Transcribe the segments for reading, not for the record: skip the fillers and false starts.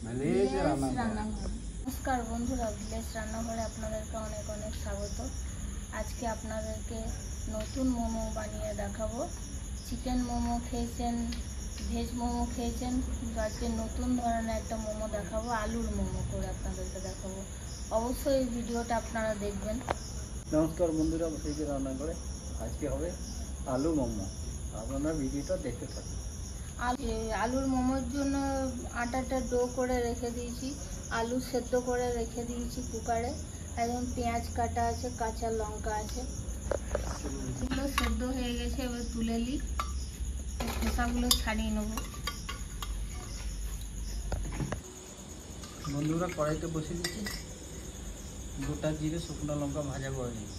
नमस्कार बंधुरा ভিলেজ রান্নাঘরে আপনাদেরকে অনেক অনেক স্বাগত। আজকে আপনাদেরকে নতুন মোমো বানিয়ে দেখাবো। চিকেন মোমো খেয়েছেন, ভেজ মোমো খেয়েছেন, আজকে নতুন ধরনের একটা মোমো দেখাবো, আলুর মোমো করে আপনাদেরকে দেখাবো। অবশ্যই এই ভিডিওটা আপনারা দেখবেন। নমস্কার বন্ধুরা, ভিলেজ রান্নাঘরে আজকে হবে আলু মোমো, আপনারা ভিডিওটা দেখতে থাকুন। আলুর মোমোর জন্য আটাটা ডো করে রেখে দিয়েছি, আলু সেদ্ধ করে রেখে দিয়েছি কুকারে, একদম পেঁয়াজ কাটা আছে, কাঁচা লঙ্কা আছে, এগুলো সেদ্ধ হয়ে গেছে। এবার তুলে নিই, খোসাগুলো ছাড়িয়ে নেব। বন্ধুরা কড়াইতে বসে দিচ্ছি, গোটা জিরে শুকনো লঙ্কা ভাজা করে নিই।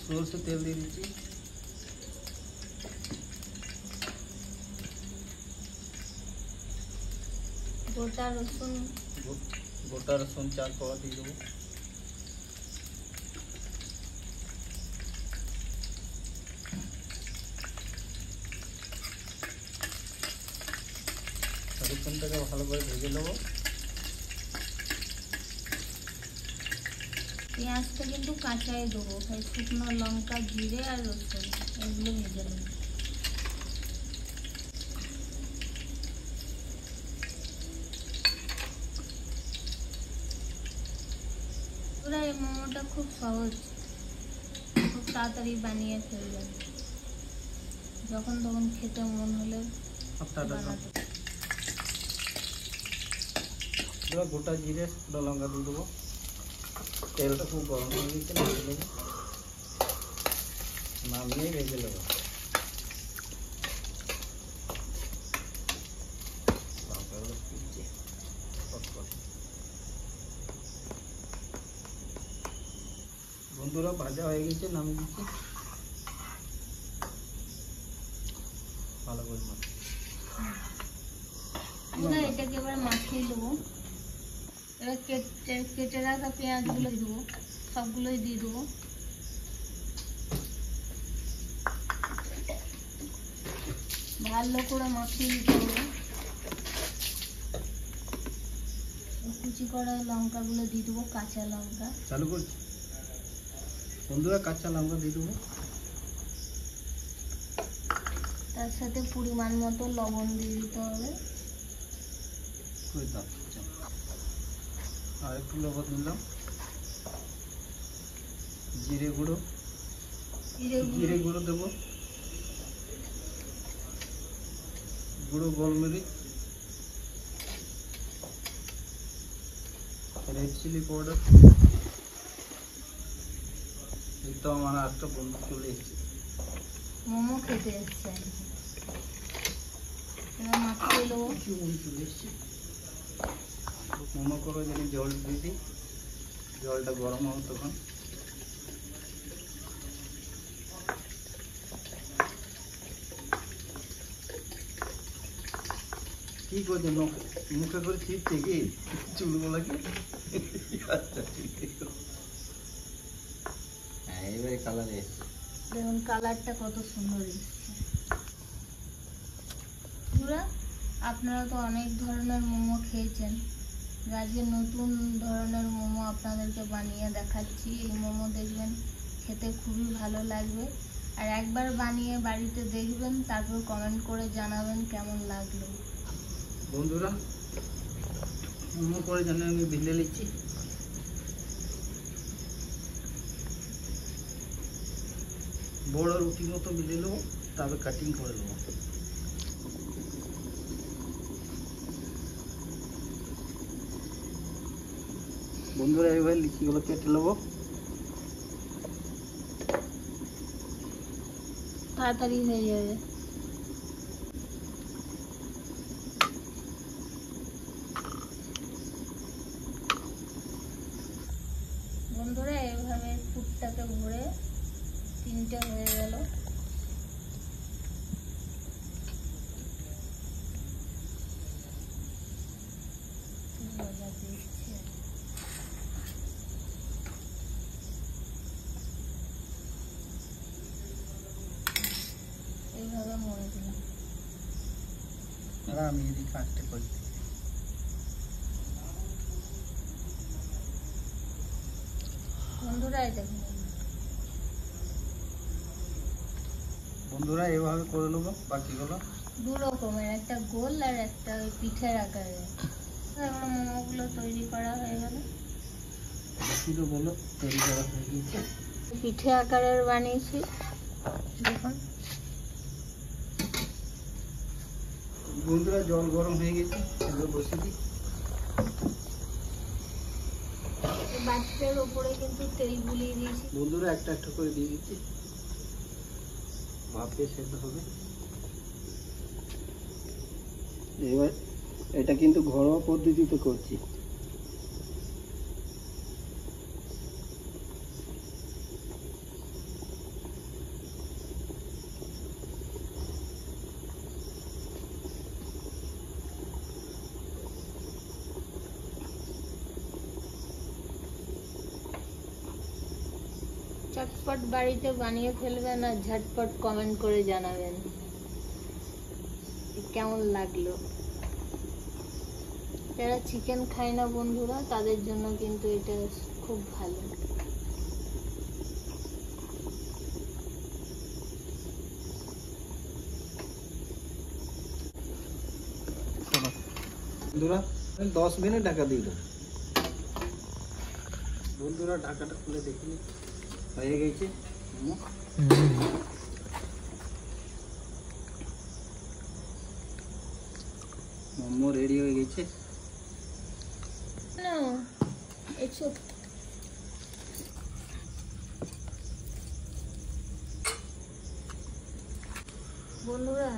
সরষে তেল দিয়ে দিচ্ছি, গোটা রসুন 4 কোয়া দিয়ে দেবো। রসুনটাকে ভালো করে ভেজে নেবো। পেঁয়াজটা কিন্তু কাঁচাই দেবো, শুকনো লঙ্কা, জিরে আর রসুন এগুলো ভেজে নেব। এই মোমোটা খুব সহজ, খুব তাড়াতাড়ি বানিয়ে ফেলবেন, যখন তখন খেতে মন হলে বানাতে। গোটা জিরে শুকনো লঙ্কা দিয়ে দেবো। তেলটা খুব গরম হয়ে গেছে, নামিয়ে ভেজে নেবো। বন্ধুরা ভাজা হয়ে গেছে, নামিয়ে দিচ্ছি। ভালো করে এটাকে এবার মাখিয়ে দেবো। এবার কেটে রাখা পেঁয়াজগুলো দিয়ে দেবো, সবগুলোই দিয়ে দেবো। ভালো করে মাখিয়ে দিতে হবে। কুচি করা লঙ্কাগুলো দিয়ে দেবো, কাঁচা লঙ্কা চালু করছি। বন্ধুরা কাঁচা লঙ্কা দিয়ে দেবো, তার সাথে পরিমাণ মতো লবণ দিয়ে দিতে হবে। আর একটু লবণ দিলাম। জিরে গুঁড়ো দেবো, গুঁড়ো গোলমরিচ, রেড চিলি পাউডার। এই তো আমার একটা বন্ধু চলে এসেছে, মোমো খেতে এসছে। এবার মাখিয়ে দেবো। চলে এসছে মোমো করে যদি জল দিয়ে দিই, জলটা গরম হবে তখন। কি করছে, মুখে করে ছিটছে কি চুলগুলো কি? আচ্ছা ঠিক আছে। হ্যাঁ এবারে কালার এসছে, দেখুন কালারটা কত সুন্দর এসছে। আপনারা তো অনেক ধরনের মোমো খেয়েছেন, আজকে নতুন ধরনের মোমো আপনাদেরকে বানিয়ে দেখাচ্ছি। এই মোমো দেখবেন খেতে খুবই ভালো লাগবে, আর একবার বানিয়ে বাড়িতে দেখবেন, তারপর কমেন্ট করে জানাবেন কেমন লাগলো। বন্ধুরা মোমো করে জানি আমি ভেজে নিচ্ছি। বড় রুটি মতো ভেজে নেবো, তারপর কাটিং করে নেবো। বন্ধুরা এবার লিচিগুলো কেটে নেবো। তাড়াতাড়ি হয়ে যাবে। বন্ধুরা এইভাবে ফুটটাকে ভরে 3টে হয়ে গেল। এইভাবে মুড়ে দিলাম। আর আমি এই কাজটা করি। বন্ধুরা এই দেখুন, বন্ধুরা এভাবে করে নেবো বাকিগুলো। দু রকমের, একটা গোল আর একটা ওই পিঠের আকারে। এবার মোমোগুলো তৈরি করা হয়ে গেল। শুধু বলো তৈরি করা হয়ে গিয়েছে। পিঠে আকারের বানিয়েছি দেখুন। বন্ধুরা জল গরম হয়ে গেছে, এগুলো বসিয়ে দিই। বাটিটার উপরে কিন্তু তেল বুলিয়ে দিয়েছি। বন্ধুরা একটা একটা করে দিয়ে দিচ্ছি, ভাপে সেদ্ধ হবে। এবার এটা কিন্তু ঘরোয়া পদ্ধতিতে করছি। চটপট বাড়িতে বানিয়ে ফেলবেন আর ঝটপট কমেন্ট করে জানাবেন কেমন লাগলো। যারা চিকেন খায় না বন্ধুরা, তাদের জন্য কিন্তু এটা খুব ভালো। বন্ধুরা 10 মিনিট ঢাকা দিয়ে দেবো। বন্ধুরা ঢাকাটা খুলে দেখি, হয়ে গেছে মোমো রেডি হয়ে গেছে। বন্ধুরা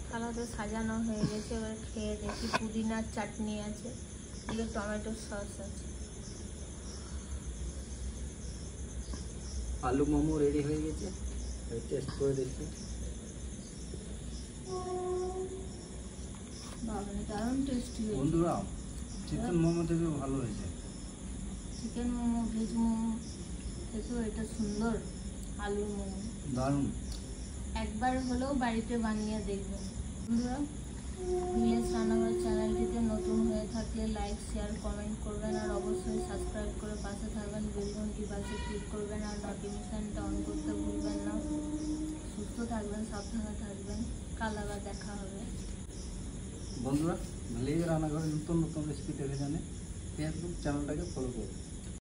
থালাতে সাজানো হয়ে গেছে, এবার খেয়ে দেখি। পুদিনার চাটনি আছে, এদিকে টমেটোর সস আছে। আলু মোমো রেডি হয়ে গেছে, টেস্ট করে দেখি। বাবা দারুণ টেস্টি হয়েছে বন্ধুরা চিকেন মোমো থেকে ভালো হয়েছে। চিকেন মোমো, ভেজ মোমো থেকেও এটা সুন্দর। আলুর মোমো দারুণ। একবার হলেও বাড়িতে বানিয়ে দেখবেন। বন্ধুরা ভিলেজ রান্নাঘর চ্যানেলটিতে নতুন হয়ে থাকলে লাইক, শেয়ার, কমেন্ট করবেন আর অবশ্যই সাবস্ক্রাইব করে পাশে থাকবেন। বেল ঘন্টি পাশে ক্লিক করবেন আর নোটিফিকেশনটা অন করতে ভুলবেন না। সুস্থ থাকবেন, সাবধানে থাকবেন। কাল আবার দেখা হবে। বন্ধুরা ভিলেজ রান্নাঘরে নতুন নতুন রেসিপি দেখে জানে ফেসবুক চ্যানেলটাকে ফলো করুন।